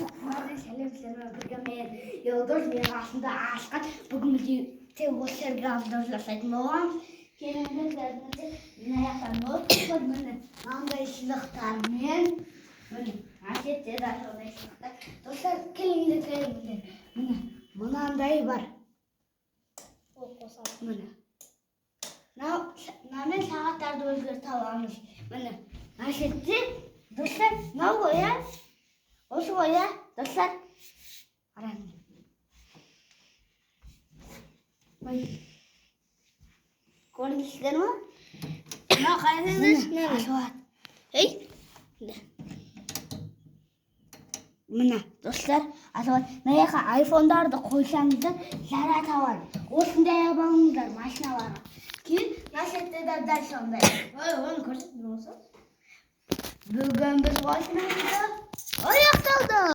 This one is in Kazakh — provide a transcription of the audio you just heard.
Сәлем бірге мен Елдос менің қасымда ашқан бүгін тек осы жерге алып жасайтын боламыз. Келіңіздер, мына жақтан ноутбук, міне мынандай сыйлықтармен, міне әсеттер сондай сыйлықтар. Достар, келіңіздер. Міне мынандай бар. Міне. Мынамен сағаттарды өзгерте аламыз. Міне әсеттер, достар, мынау ғой, иә? Осы ғой, иә? Достар, қараңыз. Көрдіңіздер ме? Мынау қараңыздар, ашылады. Міне, достар, ашылады. Мына жаққа айфондарды қойсаңыздар, заряд алады. Осындай алып алыңыздар машиналарға. Кейін насеттер дәл сондай. Оны көрсетіп болса. Бүгін біз осындай.